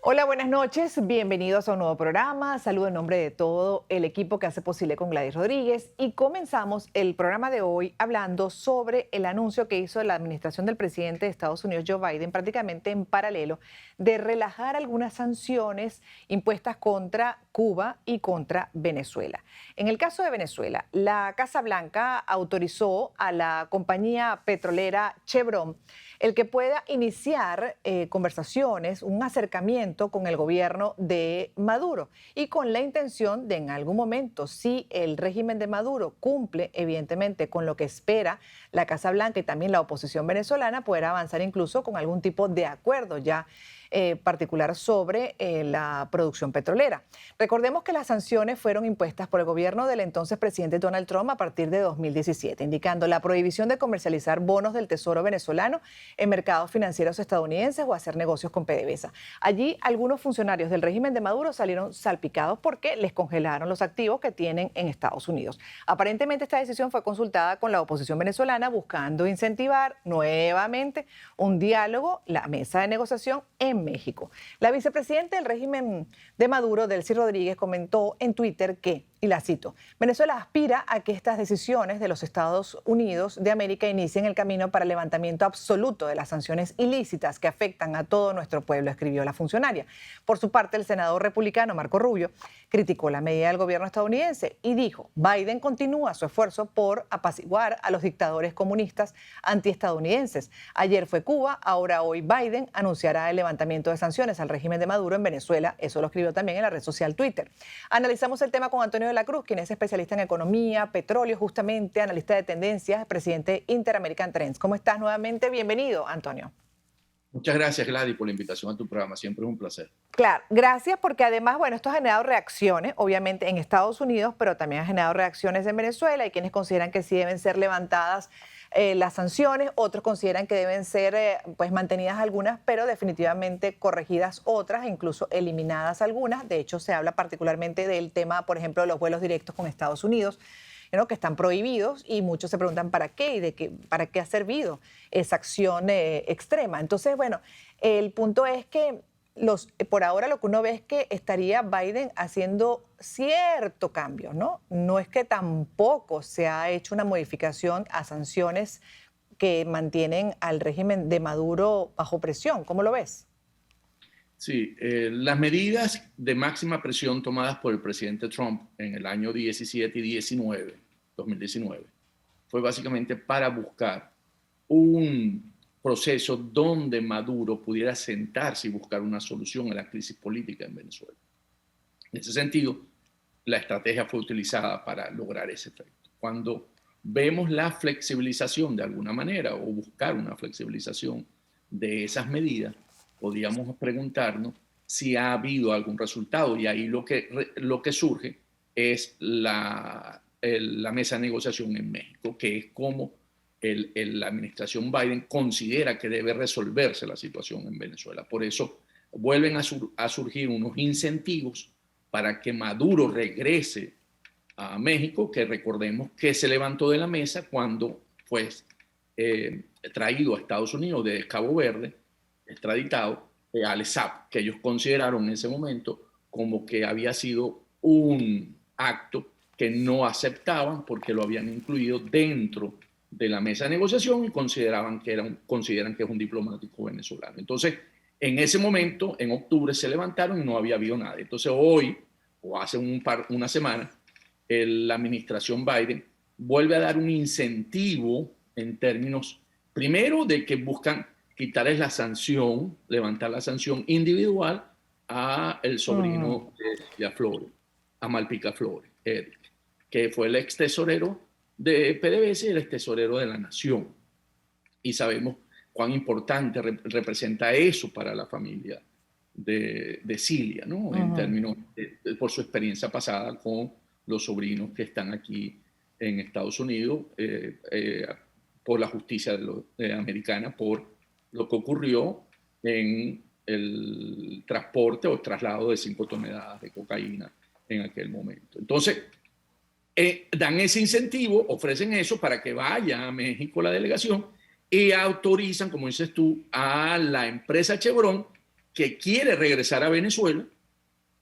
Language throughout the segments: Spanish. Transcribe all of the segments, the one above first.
Hola, buenas noches. Bienvenidos a un nuevo programa. Saludo en nombre de todo el equipo que hace posible con Gladys Rodríguez y comenzamos el programa de hoy hablando sobre el anuncio que hizo la administración del presidente de Estados Unidos, Joe Biden, prácticamente en paralelo, de relajar algunas sanciones impuestas contra Cuba y contra Venezuela. En el caso de Venezuela, la Casa Blanca autorizó a la compañía petrolera Chevron el que pueda iniciar conversaciones, un acercamiento con el gobierno de Maduro y con la intención de en algún momento, si el régimen de Maduro cumple evidentemente con lo que espera la Casa Blanca y también la oposición venezolana, poder avanzar incluso con algún tipo de acuerdo ya particular sobre la producción petrolera. Recordemos que las sanciones fueron impuestas por el gobierno del entonces presidente Donald Trump a partir de 2017, indicando la prohibición de comercializar bonos del Tesoro venezolano en mercados financieros estadounidenses o hacer negocios con PDVSA. Allí algunos funcionarios del régimen de Maduro salieron salpicados porque les congelaron los activos que tienen en Estados Unidos. Aparentemente esta decisión fue consultada con la oposición venezolana buscando incentivar nuevamente un diálogo, la mesa de negociación en México. La vicepresidenta del régimen de Maduro, Delcy Rodríguez, comentó en Twitter que, y la cito, Venezuela aspira a que estas decisiones de los Estados Unidos de América inicien el camino para el levantamiento absoluto de las sanciones ilícitas que afectan a todo nuestro pueblo, escribió la funcionaria. Por su parte, el senador republicano Marco Rubio criticó la medida del gobierno estadounidense y dijo, Biden continúa su esfuerzo por apaciguar a los dictadores comunistas antiestadounidenses. Ayer fue Cuba, ahora hoy Biden anunciará el levantamiento de sanciones al régimen de Maduro en Venezuela. Eso lo escribió también en la red social Twitter. Analizamos el tema con Antonio de la Cruz, quien es especialista en economía, petróleo, justamente, analista de tendencias, presidente Interamerican Trends. ¿Cómo estás nuevamente? Bienvenido, Antonio. Muchas gracias, Gladys, por la invitación a tu programa. Siempre es un placer. Claro, gracias porque además, bueno, esto ha generado reacciones, obviamente en Estados Unidos, pero también ha generado reacciones en Venezuela. Hay quienes consideran que sí deben ser levantadas las sanciones, otros consideran que deben ser pues mantenidas algunas, pero definitivamente corregidas otras, incluso eliminadas algunas. De hecho, se habla particularmente del tema, por ejemplo, de los vuelos directos con Estados Unidos, ¿no?, que están prohibidos y muchos se preguntan para qué y para qué ha servido esa acción extrema. Entonces, bueno, el punto es que por ahora lo que uno ve es que estaría Biden haciendo cierto cambio, ¿no? No es que tampoco se ha hecho una modificación a sanciones que mantienen al régimen de Maduro bajo presión. ¿Cómo lo ves? Sí, las medidas de máxima presión tomadas por el presidente Trump en el año 17 y 19, 2019, fue básicamente para buscar un proceso donde Maduro pudiera sentarse y buscar una solución a la crisis política en Venezuela. En ese sentido, la estrategia fue utilizada para lograr ese efecto. Cuando vemos la flexibilización de alguna manera o buscar una flexibilización de esas medidas, podríamos preguntarnos si ha habido algún resultado y ahí lo que surge es la mesa de negociación en México, que es como la administración Biden considera que debe resolverse la situación en Venezuela. Por eso vuelven a surgir unos incentivos para que Maduro regrese a México, que recordemos que se levantó de la mesa cuando fue traído a Estados Unidos de Cabo Verde, extraditado al ESAP, que ellos consideraron en ese momento como que había sido un acto que no aceptaban porque lo habían incluido dentro de la mesa de negociación y consideran que es un diplomático venezolano. Entonces, en ese momento, en octubre, se levantaron y no había habido nada. Entonces, hoy, o hace una semana, la administración Biden vuelve a dar un incentivo en términos, primero, de que buscan quitarles la sanción, levantar la sanción individual a el sobrino de Lidia Flores, a Malpica Flores, Eric, que fue el ex tesorero de PDVSA y el ex tesorero de la Nación. Y sabemos cuán importante representa eso para la familia de Cilia, ¿no? En términos por su experiencia pasada con los sobrinos que están aquí en Estados Unidos por la justicia americana, por lo que ocurrió en el transporte o traslado de 5 toneladas de cocaína en aquel momento. Entonces, dan ese incentivo, ofrecen eso para que vaya a México la delegación y autorizan, como dices tú, a la empresa Chevron que quiere regresar a Venezuela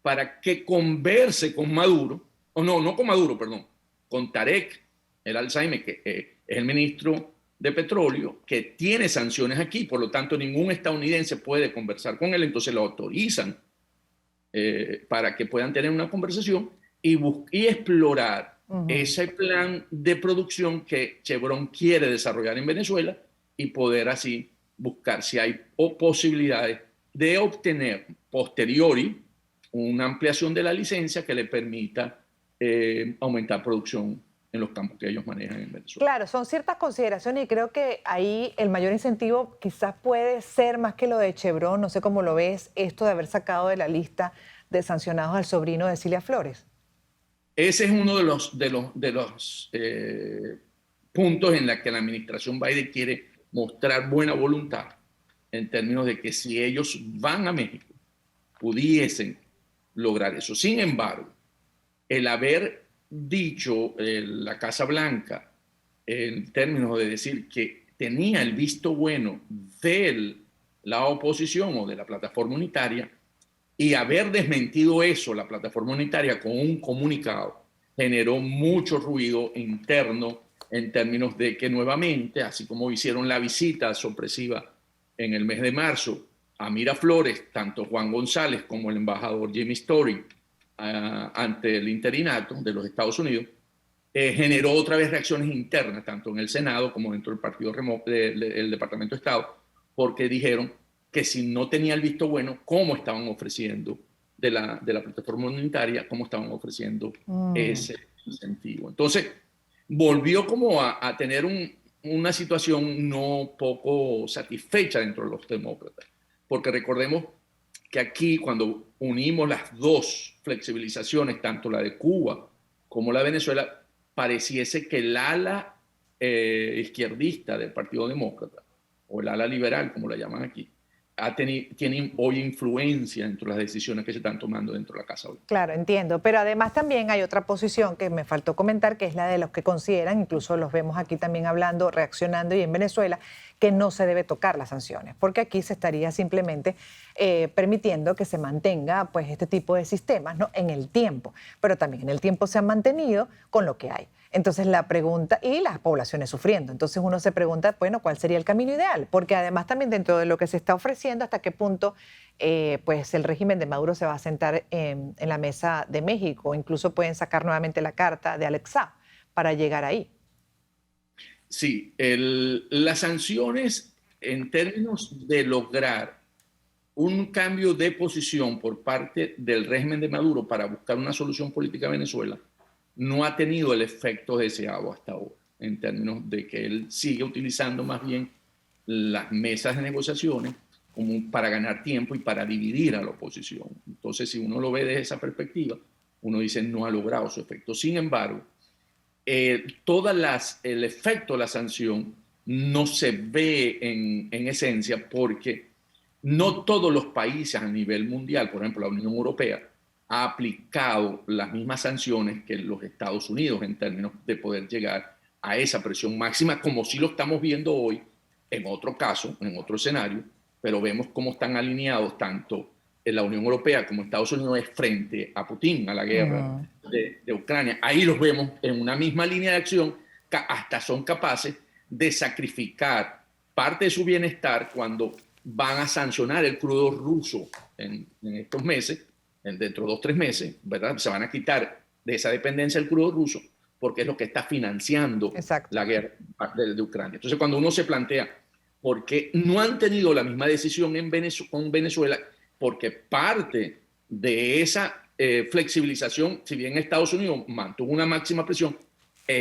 para que converse con Maduro, o no con Maduro, perdón, con Tarek el Al-Saime, que es el ministro de Petróleo, que tiene sanciones aquí, por lo tanto ningún estadounidense puede conversar con él, entonces lo autorizan para que puedan tener una conversación y explorar ese plan de producción que Chevron quiere desarrollar en Venezuela y poder así buscar si hay posibilidades de obtener posteriori una ampliación de la licencia que le permita aumentar producción en los campos que ellos manejan en Venezuela. Claro, son ciertas consideraciones y creo que ahí el mayor incentivo quizás puede ser más que lo de Chevron, no sé cómo lo ves, esto de haber sacado de la lista de sancionados al sobrino de Cilia Flores. Ese es uno de los puntos en los que la administración Biden quiere mostrar buena voluntad en términos de que si ellos van a México pudiesen lograr eso. Sin embargo, el haber dicho la Casa Blanca en términos de decir que tenía el visto bueno de la oposición o de la plataforma unitaria y haber desmentido eso, la plataforma unitaria, con un comunicado, generó mucho ruido interno en términos de que nuevamente, así como hicieron la visita sorpresiva en el mes de marzo a Miraflores, tanto Juan González como el embajador Jimmy Story, ante el interinato de los Estados Unidos, generó otra vez reacciones internas, tanto en el Senado como dentro del partido del Departamento de Estado, porque dijeron que si no tenía el visto bueno, ¿cómo estaban ofreciendo de la plataforma unitaria, cómo estaban ofreciendo ese incentivo? Entonces, volvió como a tener una situación no poco satisfecha dentro de los demócratas, porque recordemos que aquí cuando unimos las dos flexibilizaciones, tanto la de Cuba como la de Venezuela, pareciese que el ala izquierdista del Partido Demócrata, o el ala liberal, como la llaman aquí, tiene hoy influencia dentro de las decisiones que se están tomando dentro de la Casa Blanca. Claro, entiendo, pero además también hay otra posición que me faltó comentar, que es la de los que consideran, incluso los vemos aquí también hablando, reaccionando y en Venezuela, que no se debe tocar las sanciones, porque aquí se estaría simplemente permitiendo que se mantenga pues este tipo de sistemas, ¿no?, en el tiempo, pero también en el tiempo se han mantenido con lo que hay. Entonces la pregunta, y las poblaciones sufriendo, entonces uno se pregunta, bueno, ¿cuál sería el camino ideal? Porque además también dentro de lo que se está ofreciendo, hasta qué punto pues el régimen de Maduro se va a sentar en la mesa de México, incluso pueden sacar nuevamente la carta de Alex Saab para llegar ahí. Sí, las sanciones en términos de lograr un cambio de posición por parte del régimen de Maduro para buscar una solución política a Venezuela no ha tenido el efecto deseado hasta ahora, en términos de que él sigue utilizando más bien las mesas de negociaciones como para ganar tiempo y para dividir a la oposición. Entonces, si uno lo ve desde esa perspectiva, uno dice no ha logrado su efecto. Sin embargo, el efecto de la sanción no se ve en esencia porque no todos los países a nivel mundial, por ejemplo la Unión Europea, ha aplicado las mismas sanciones que los Estados Unidos en términos de poder llegar a esa presión máxima, como sí lo estamos viendo hoy en otro caso, en otro escenario, pero vemos cómo están alineados tanto en la Unión Europea como Estados Unidos frente a Putin, a la guerra de Ucrania. Ahí los vemos en una misma línea de acción, que hasta son capaces de sacrificar parte de su bienestar cuando van a sancionar el crudo ruso en estos meses, dentro de 2 o 3 meses, ¿verdad? Se van a quitar de esa dependencia del crudo ruso porque es lo que está financiando la guerra de Ucrania. Entonces, cuando uno se plantea por qué no han tenido la misma decisión con Venezuela, porque parte de esa flexibilización, si bien Estados Unidos mantuvo una máxima presión,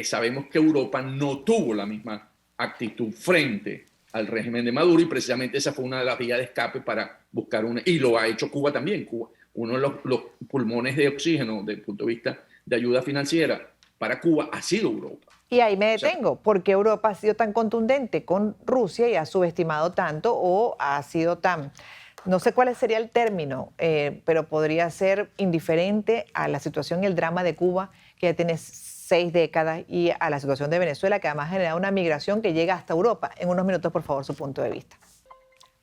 sabemos que Europa no tuvo la misma actitud frente al régimen de Maduro y precisamente esa fue una de las vías de escape para buscar una, y lo ha hecho Cuba también. Cuba, uno de los pulmones de oxígeno desde el punto de vista de ayuda financiera para Cuba ha sido Europa. Y ahí me detengo, porque Europa ha sido tan contundente con Rusia y ha subestimado tanto o ha sido tan, no sé cuál sería el término, pero podría ser indiferente a la situación y el drama de Cuba, que ya tiene 6 décadas, y a la situación de Venezuela, que además ha generado una migración que llega hasta Europa. En unos minutos, por favor, su punto de vista.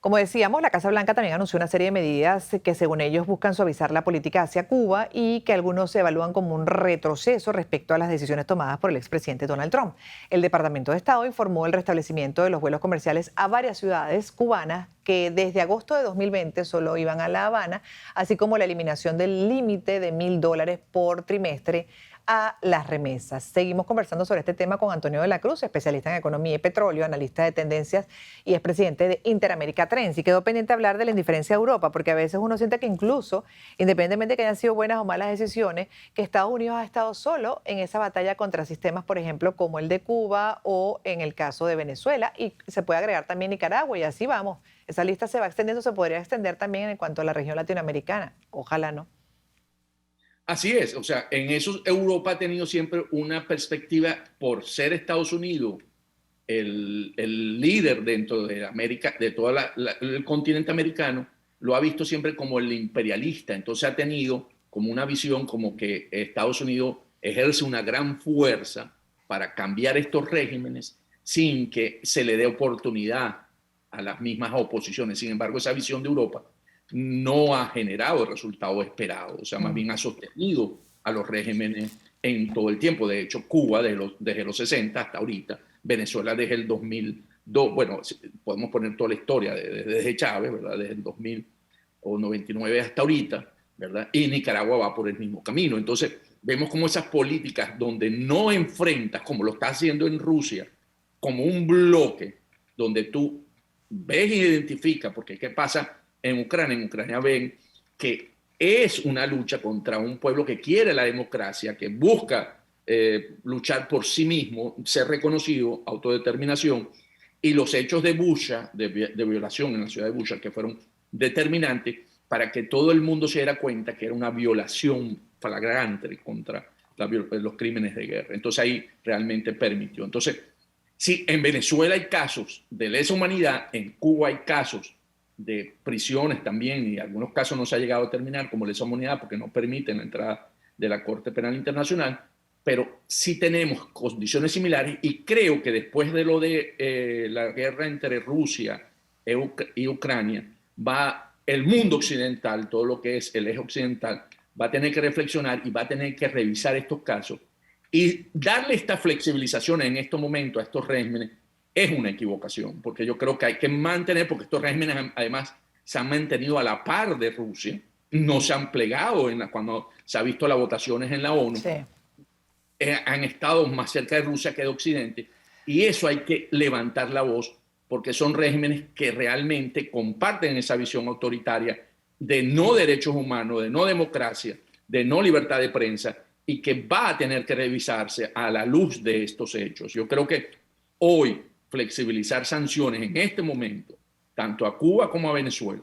Como decíamos, la Casa Blanca también anunció una serie de medidas que según ellos buscan suavizar la política hacia Cuba y que algunos evalúan como un retroceso respecto a las decisiones tomadas por el expresidente Donald Trump. El Departamento de Estado informó el restablecimiento de los vuelos comerciales a varias ciudades cubanas que desde agosto de 2020 solo iban a La Habana, así como la eliminación del límite de $1.000 por trimestre a las remesas. Seguimos conversando sobre este tema con Antonio de la Cruz, especialista en economía y petróleo, analista de tendencias y es presidente de Interamérica Trends. Y quedó pendiente hablar de la indiferencia de Europa, porque a veces uno siente que incluso, independientemente de que hayan sido buenas o malas decisiones, que Estados Unidos ha estado solo en esa batalla contra sistemas, por ejemplo, como el de Cuba o en el caso de Venezuela, y se puede agregar también Nicaragua, y así vamos. Esa lista se va extendiendo, se podría extender también en cuanto a la región latinoamericana. Ojalá no. Así es, o sea, en eso Europa ha tenido siempre una perspectiva por ser Estados Unidos el líder dentro de América, de todo el continente americano, lo ha visto siempre como el imperialista. Entonces ha tenido como una visión como que Estados Unidos ejerce una gran fuerza para cambiar estos regímenes sin que se le dé oportunidad a las mismas oposiciones. Sin embargo, esa visión de Europa no ha generado el resultado esperado, o sea, más bien ha sostenido a los regímenes en todo el tiempo. De hecho, Cuba desde los 60 hasta ahorita, Venezuela desde el 2002, bueno, podemos poner toda la historia desde Chávez, ¿verdad? Desde el 2000 o 99 hasta ahorita, ¿verdad? Y Nicaragua va por el mismo camino. Entonces, vemos como esas políticas donde no enfrentas, como lo está haciendo en Rusia, como un bloque donde tú ves e identificas, porque ¿qué pasa en Ucrania? En Ucrania ven que es una lucha contra un pueblo que quiere la democracia, que busca luchar por sí mismo, ser reconocido, autodeterminación, y los hechos de Bucha, de violación en la ciudad de Bucha, que fueron determinantes para que todo el mundo se diera cuenta que era una violación flagrante contra los crímenes de guerra. Entonces ahí realmente permitió. Entonces, sí, en Venezuela hay casos de lesa humanidad, en Cuba hay casos de prisiones también, y en algunos casos no se ha llegado a terminar como lesa humanidad porque no permiten la entrada de la Corte Penal Internacional, pero sí tenemos condiciones similares y creo que después de lo de la guerra entre Rusia y Ucrania, el mundo occidental, todo lo que es el eje occidental, va a tener que reflexionar y va a tener que revisar estos casos y darle esta flexibilización en estos momentos a estos regímenes es una equivocación, porque yo creo que hay que mantener, porque estos regímenes además se han mantenido a la par de Rusia, no se han plegado cuando se ha visto las votaciones en la ONU, sí. Han estado más cerca de Rusia que de Occidente, y eso hay que levantar la voz, porque son regímenes que realmente comparten esa visión autoritaria de no derechos humanos, de no democracia, de no libertad de prensa, y que va a tener que revisarse a la luz de estos hechos. Yo creo que hoy flexibilizar sanciones en este momento, tanto a Cuba como a Venezuela,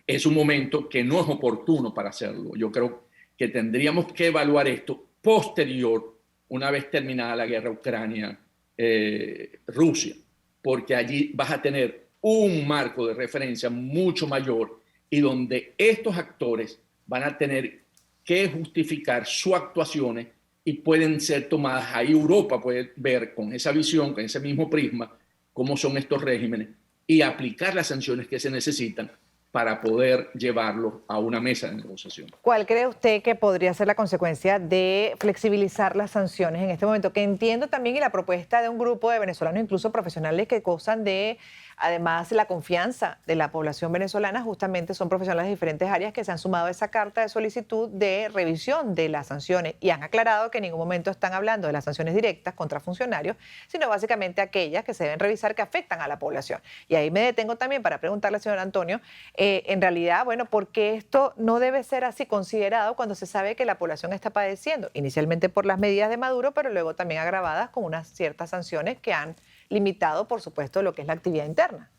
es un momento que no es oportuno para hacerlo. Yo creo que tendríamos que evaluar esto posterior, una vez terminada la guerra Ucrania-Rusia, porque allí vas a tener un marco de referencia mucho mayor y donde estos actores van a tener que justificar sus actuaciones y pueden ser tomadas. Ahí Europa puede ver con esa visión, con ese mismo prisma, cómo son estos regímenes y aplicar las sanciones que se necesitan para poder llevarlos a una mesa de negociación. ¿Cuál cree usted que podría ser la consecuencia de flexibilizar las sanciones en este momento? Que entiendo también y la propuesta de un grupo de venezolanos, incluso profesionales que gozan de, además, la confianza de la población venezolana, justamente son profesionales de diferentes áreas que se han sumado a esa carta de solicitud de revisión de las sanciones y han aclarado que en ningún momento están hablando de las sanciones directas contra funcionarios, sino básicamente aquellas que se deben revisar que afectan a la población. Y ahí me detengo también para preguntarle al señor Antonio, en realidad, bueno, ¿por qué esto no debe ser así considerado cuando se sabe que la población está padeciendo? Inicialmente por las medidas de Maduro, pero luego también agravadas con unas ciertas sanciones que han limitado, por supuesto, lo que es la actividad interna.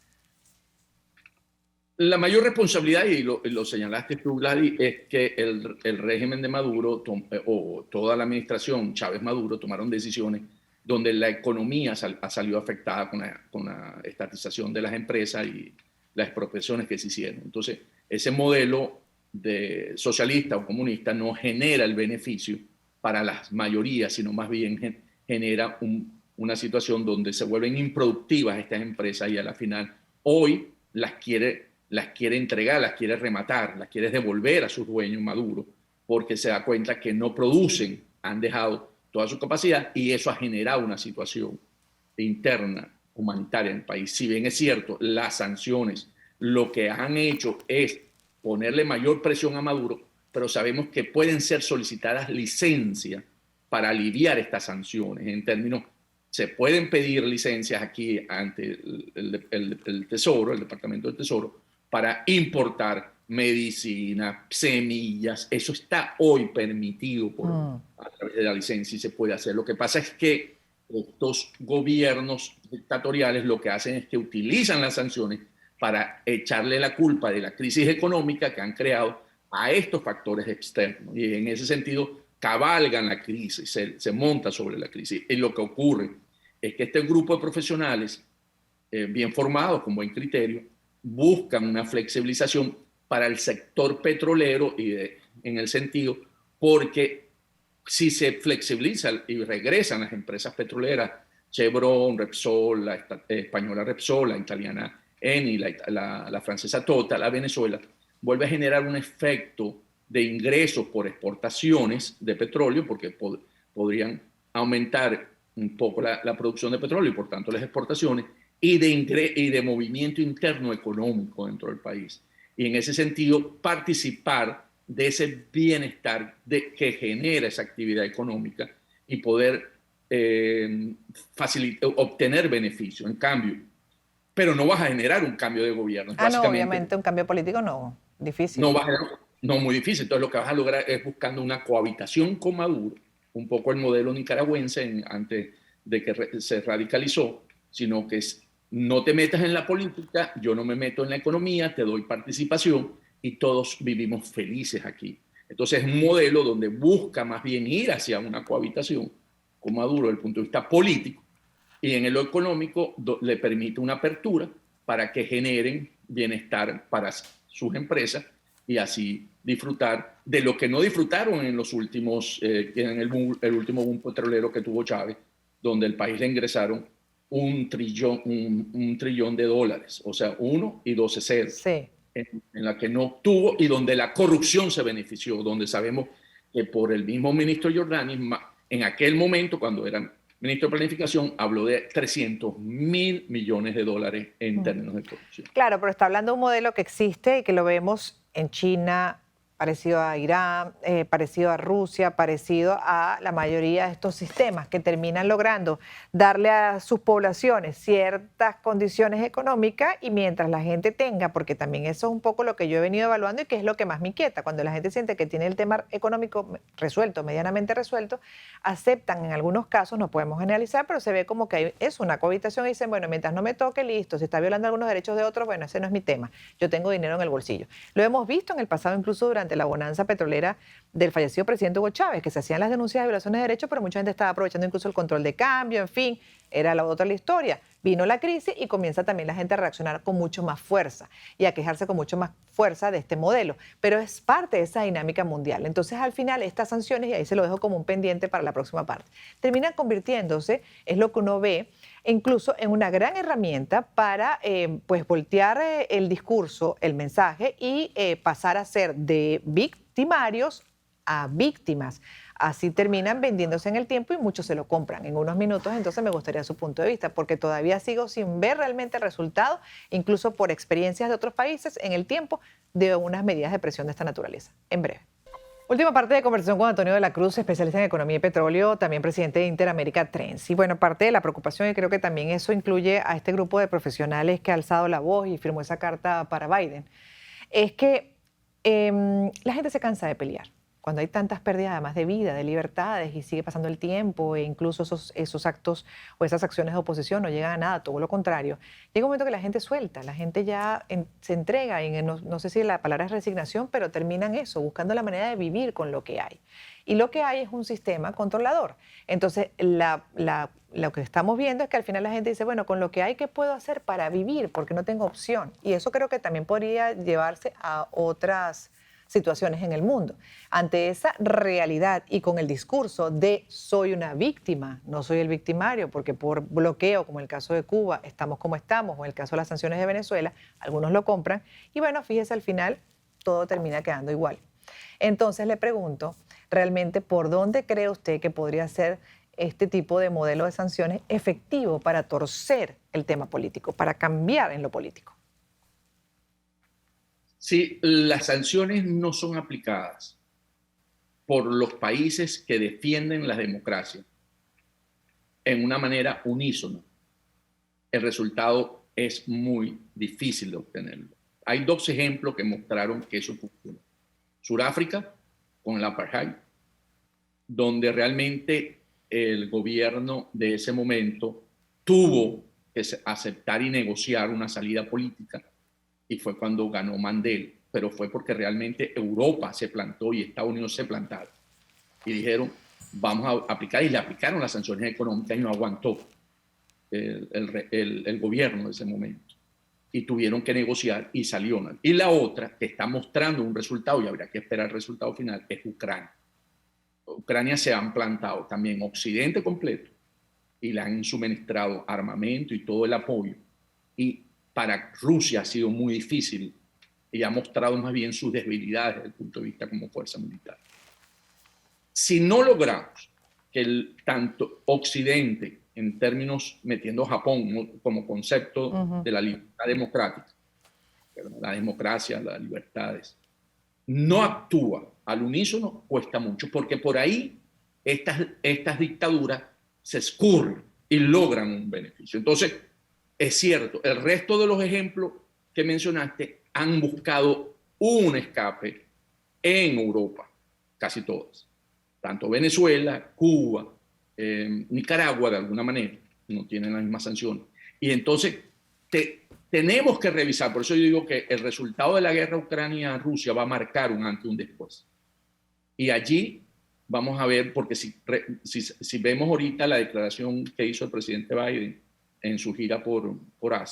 La mayor responsabilidad, y lo señalaste tú, Gladys, es que el régimen de Maduro o toda la administración Chávez-Maduro tomaron decisiones donde la economía ha salido afectada con la estatización de las empresas y las expropiaciones que se hicieron. Entonces, ese modelo de socialista o comunista no genera el beneficio para las mayorías, sino más bien genera una situación donde se vuelven improductivas estas empresas y a la final, hoy las quiere entregar, las quiere rematar, las quiere devolver a sus dueños Maduro, porque se da cuenta que no producen, han dejado toda su capacidad y eso ha generado una situación interna humanitaria en el país. Si bien es cierto, las sanciones lo que han hecho es ponerle mayor presión a Maduro, pero sabemos que pueden ser solicitadas licencias para aliviar estas sanciones. En términos, se pueden pedir licencias aquí ante el Tesoro, el Departamento del Tesoro, para importar medicina, semillas. Eso está hoy permitido a través de la licencia y se puede hacer. Lo que pasa es que estos gobiernos dictatoriales lo que hacen es que utilizan las sanciones para echarle la culpa de la crisis económica que han creado a estos factores externos. Y en ese sentido cabalgan la crisis, se monta sobre la crisis. Y lo que ocurre es que este grupo de profesionales bien formados, con buen criterio, buscan una flexibilización para el sector petrolero en el sentido porque si se flexibiliza y regresan las empresas petroleras, Chevron, Repsol, la española Repsol, la italiana Eni, la francesa Total, la Venezuela, vuelve a generar un efecto de ingresos por exportaciones de petróleo, porque podrían aumentar un poco la producción de petróleo y por tanto las exportaciones, y de movimiento interno económico dentro del país. Y en ese sentido, participar de ese bienestar que genera esa actividad económica y poder obtener beneficio. En cambio, pero no vas a generar un cambio de gobierno. No, obviamente un cambio político no, difícil. No, muy difícil. Entonces lo que vas a lograr es buscando una cohabitación con Maduro, un poco el modelo nicaragüense antes de que se radicalizó, sino que no te metas en la política, yo no me meto en la economía, te doy participación y todos vivimos felices aquí. Entonces es un modelo donde busca más bien ir hacia una cohabitación con Maduro desde el punto de vista político y en lo económico le permite una apertura para que generen bienestar para sus empresas y así disfrutar de lo que no disfrutaron en los últimos, en el último boom petrolero que tuvo Chávez, donde el país le ingresaron un trillón de dólares, o sea, 1 y 12 ceros. Sí. En la que no obtuvo y donde la corrupción se benefició, donde sabemos que por el mismo ministro Giordani, en aquel momento, cuando era ministro de Planificación, habló de 300.000 millones de dólares en términos de corrupción. Claro, pero está hablando de un modelo que existe y que lo vemos en China, parecido a Irán, parecido a Rusia, parecido a la mayoría de estos sistemas que terminan logrando darle a sus poblaciones ciertas condiciones económicas y mientras la gente tenga, porque también eso es un poco lo que yo he venido evaluando y que es lo que más me inquieta, cuando la gente siente que tiene el tema económico resuelto, medianamente resuelto, aceptan en algunos casos, no podemos generalizar, pero se ve como que es una cohabitación y dicen, bueno, mientras no me toque, listo, si está violando algunos derechos de otros, bueno, ese no es mi tema, yo tengo dinero en el bolsillo. Lo hemos visto en el pasado, incluso durante la bonanza petrolera del fallecido presidente Hugo Chávez, que se hacían las denuncias de violaciones de derechos, pero mucha gente estaba aprovechando incluso el control de cambio, en fin, era la otra la historia. Vino la crisis y comienza también la gente a reaccionar con mucho más fuerza y a quejarse con mucho más fuerza de este modelo, pero es parte de esa dinámica mundial. Entonces, al final, estas sanciones, y ahí se lo dejo como un pendiente para la próxima parte, terminan convirtiéndose, es lo que uno ve, incluso en una gran herramienta para pues voltear el discurso, el mensaje y pasar a ser de victimarios a víctimas. Así terminan vendiéndose en el tiempo y muchos se lo compran en unos minutos. Entonces me gustaría su punto de vista, porque todavía sigo sin ver realmente el resultado, incluso por experiencias de otros países en el tiempo, de unas medidas de presión de esta naturaleza. En breve. Última parte de conversación con Antonio de la Cruz, especialista en economía y petróleo, también presidente de Interamérica Trends. Y bueno, parte de la preocupación, y creo que también eso incluye a este grupo de profesionales que ha alzado la voz y firmó esa carta para Biden, es que la gente se cansa de pelear. Cuando hay tantas pérdidas además de vida, de libertades y sigue pasando el tiempo e incluso esos actos o esas acciones de oposición no llegan a nada, todo lo contrario, llega un momento que la gente suelta, la gente ya se entrega y no sé si la palabra es resignación, pero terminan eso, buscando la manera de vivir con lo que hay. Y lo que hay es un sistema controlador. Entonces, lo que estamos viendo es que al final la gente dice, bueno, con lo que hay, ¿qué puedo hacer para vivir? Porque no tengo opción. Y eso creo que también podría llevarse a otras situaciones en el mundo. Ante esa realidad y con el discurso de soy una víctima, no soy el victimario, porque por bloqueo, como en el caso de Cuba, estamos como estamos, o en el caso de las sanciones de Venezuela, algunos lo compran, y bueno, fíjese, al final todo termina quedando igual. Entonces le pregunto, realmente, ¿por dónde cree usted que podría ser este tipo de modelo de sanciones efectivo para torcer el tema político, para cambiar en lo político? Si las sanciones no son aplicadas por los países que defienden la democracia en una manera unísona, el resultado es muy difícil de obtenerlo. Hay dos ejemplos que mostraron que eso funciona. Sudáfrica, con el apartheid, donde realmente el gobierno de ese momento tuvo que aceptar y negociar una salida política, y fue cuando ganó Mandela, pero fue porque realmente Europa se plantó y Estados Unidos se plantaron y dijeron, vamos a aplicar, y le aplicaron las sanciones económicas y no aguantó el gobierno de ese momento. Y tuvieron que negociar y salió. Y la otra, que está mostrando un resultado y habría que esperar el resultado final, es Ucrania. Ucrania se han plantado también Occidente completo y le han suministrado armamento y todo el apoyo. Y para Rusia ha sido muy difícil y ha mostrado más bien sus debilidades desde el punto de vista como fuerza militar. Si no logramos que tanto Occidente, en términos metiendo Japón como concepto de la libertad democrática, la democracia, las libertades, no actúa al unísono, cuesta mucho, porque por ahí estas dictaduras se escurren y logran un beneficio. Entonces, es cierto, el resto de los ejemplos que mencionaste han buscado un escape en Europa, casi todas. Tanto Venezuela, Cuba, Nicaragua, de alguna manera, no tienen las mismas sanciones. Y entonces tenemos que revisar, por eso yo digo que el resultado de la guerra Ucrania-Rusia va a marcar un antes y un después. Y allí vamos a ver, porque si vemos ahorita la declaración que hizo el presidente Biden en su gira por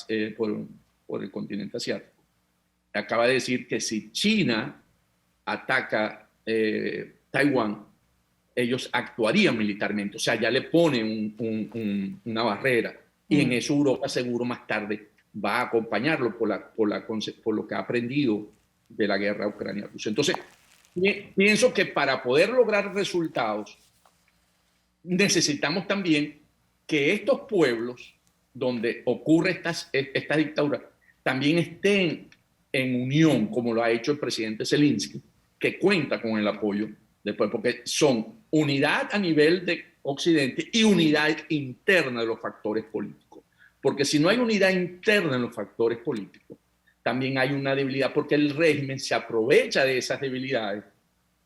el continente asiático, acaba de decir que si China ataca Taiwán, ellos actuarían militarmente, o sea, ya le ponen una barrera, y en eso Europa seguro más tarde va a acompañarlo por lo que ha aprendido de la guerra Ucrania-Rusia. Entonces, pienso que para poder lograr resultados, necesitamos también que estos pueblos donde ocurre esta dictadura también estén en unión, como lo ha hecho el presidente Zelensky, que cuenta con el apoyo del pueblo, porque son unidad a nivel de Occidente y unidad interna de los factores políticos. Porque si no hay unidad interna en los factores políticos, también hay una debilidad, porque el régimen se aprovecha de esas debilidades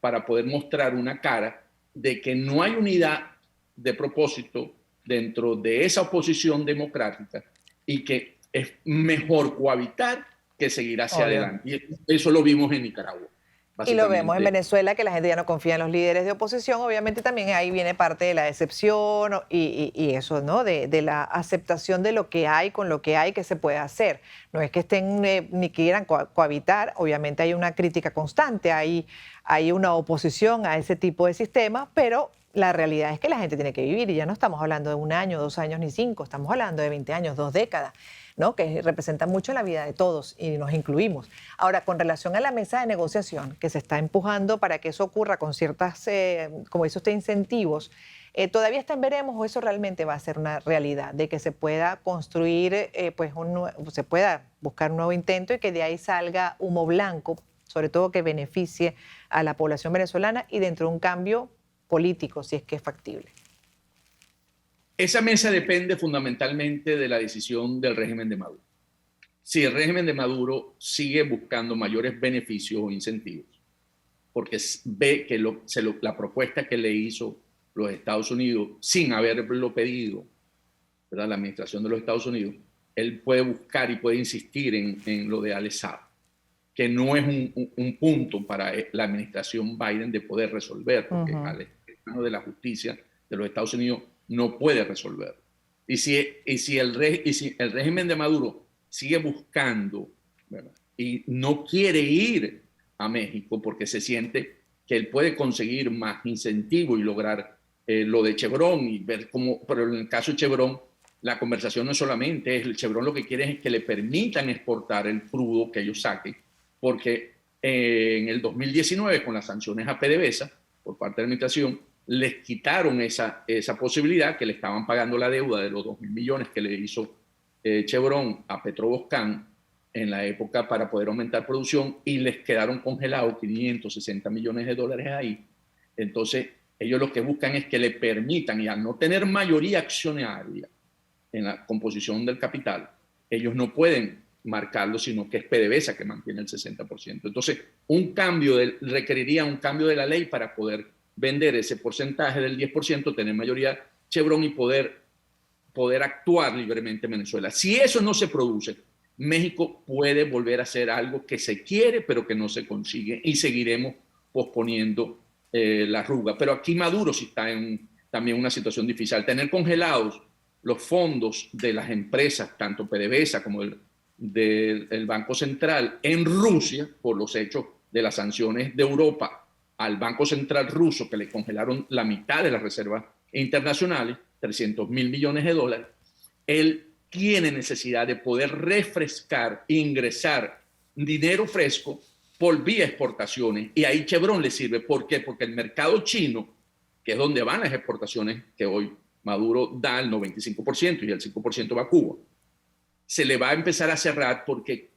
para poder mostrar una cara de que no hay unidad de propósito dentro de esa oposición democrática y que es mejor cohabitar que seguir hacia adelante. Y eso lo vimos en Nicaragua. Y lo vemos en Venezuela, que la gente ya no confía en los líderes de oposición. Obviamente también ahí viene parte de la decepción y eso, ¿no? De la aceptación de lo que hay con lo que hay que se puede hacer. No es que estén ni quieran cohabitar, obviamente hay una crítica constante, hay una oposición a ese tipo de sistema, pero la realidad es que la gente tiene que vivir y ya no estamos hablando de 1 año, 2 años ni 5, estamos hablando de 20 años, 2 décadas, ¿no? Que representan mucho la vida de todos y nos incluimos. Ahora, con relación a la mesa de negociación que se está empujando para que eso ocurra con ciertas, como dice usted, incentivos, ¿todavía está en veremos o eso realmente va a ser una realidad? De que se pueda construir, se pueda buscar un nuevo intento y que de ahí salga humo blanco, sobre todo que beneficie a la población venezolana y dentro de un cambio político, si es que es factible. Esa mesa depende fundamentalmente de la decisión del régimen de Maduro. Si el régimen de Maduro sigue buscando mayores beneficios o incentivos, porque ve que la propuesta que le hizo los Estados Unidos, sin haberlo pedido, ¿verdad?, la administración de los Estados Unidos, él puede buscar y puede insistir en lo de Al-Assad, que no es un punto para la administración Biden de poder resolver, porque al mano de la justicia de los Estados Unidos no puede resolver. Y si el régimen de Maduro sigue buscando, ¿verdad?, y no quiere ir a México porque se siente que él puede conseguir más incentivo y lograr lo de Chevron y ver cómo, pero en el caso de Chevron, la conversación no solamente es, el Chevron lo que quiere es que le permitan exportar el crudo que ellos saquen, porque en el 2019, con las sanciones a PDVSA, por parte de la administración, les quitaron esa posibilidad, que le estaban pagando la deuda de los 2.000 millones que le hizo Chevron a Petroboscan en la época para poder aumentar producción, y les quedaron congelados 560 millones de dólares ahí. Entonces, ellos lo que buscan es que le permitan, y al no tener mayoría accionaria en la composición del capital, ellos no pueden marcarlo, sino que es PDVSA que mantiene el 60%. Entonces, requeriría un cambio de la ley para poder vender ese porcentaje del 10%, tener mayoría Chevron y poder actuar libremente en Venezuela. Si eso no se produce, México puede volver a hacer algo que se quiere, pero que no se consigue, y seguiremos posponiendo la arruga. Pero aquí Maduro sí está en también una situación difícil. Al tener congelados los fondos de las empresas, tanto PDVSA como del Banco Central en Rusia, por los hechos de las sanciones de Europa al Banco Central ruso, que le congelaron la mitad de las reservas internacionales, 300.000 millones de dólares, él tiene necesidad de poder refrescar, ingresar dinero fresco por vía exportaciones, y ahí Chevron le sirve. ¿Por qué? Porque el mercado chino, que es donde van las exportaciones que hoy Maduro da el 95% y el 5% va a Cuba, se le va a empezar a cerrar porque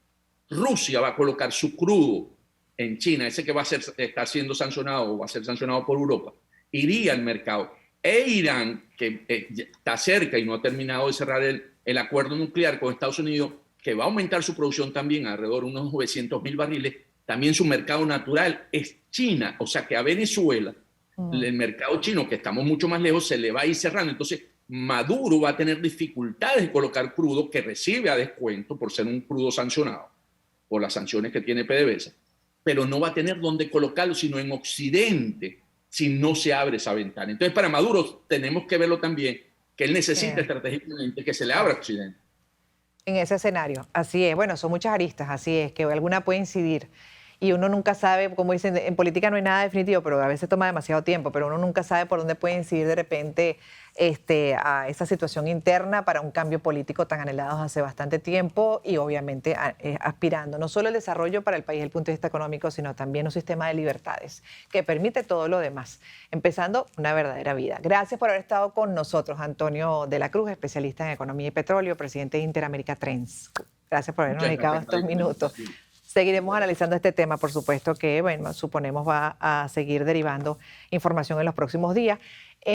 Rusia va a colocar su crudo en China, ese que está siendo sancionado o va a ser sancionado por Europa, iría al mercado. E Irán, que está cerca y no ha terminado de cerrar el acuerdo nuclear con Estados Unidos, que va a aumentar su producción también a alrededor de unos 900.000 barriles, también su mercado natural es China. O sea que a Venezuela, el mercado chino, que estamos mucho más lejos, se le va a ir cerrando. Entonces, Maduro va a tener dificultades de colocar crudo que recibe a descuento por ser un crudo sancionado por las sanciones que tiene PDVSA, pero no va a tener dónde colocarlo sino en Occidente si no se abre esa ventana. Entonces, para Maduro tenemos que verlo también, que él necesita estratégicamente que se le abra a Occidente. En ese escenario, así es. Bueno, son muchas aristas, así es, que alguna puede incidir. Y uno nunca sabe, como dicen, en política no hay nada definitivo, pero a veces toma demasiado tiempo, pero uno nunca sabe por dónde puede incidir de repente a esa situación interna para un cambio político tan anhelado hace bastante tiempo, y obviamente aspirando no solo el desarrollo para el país desde el punto de vista económico, sino también un sistema de libertades que permite todo lo demás, empezando una verdadera vida. Gracias por haber estado con nosotros, Antonio de la Cruz, especialista en economía y petróleo, presidente de Interamérica Trends. Gracias por habernos dedicado estos minutos. Seguiremos analizando este tema, por supuesto que, bueno, suponemos va a seguir derivando información en los próximos días.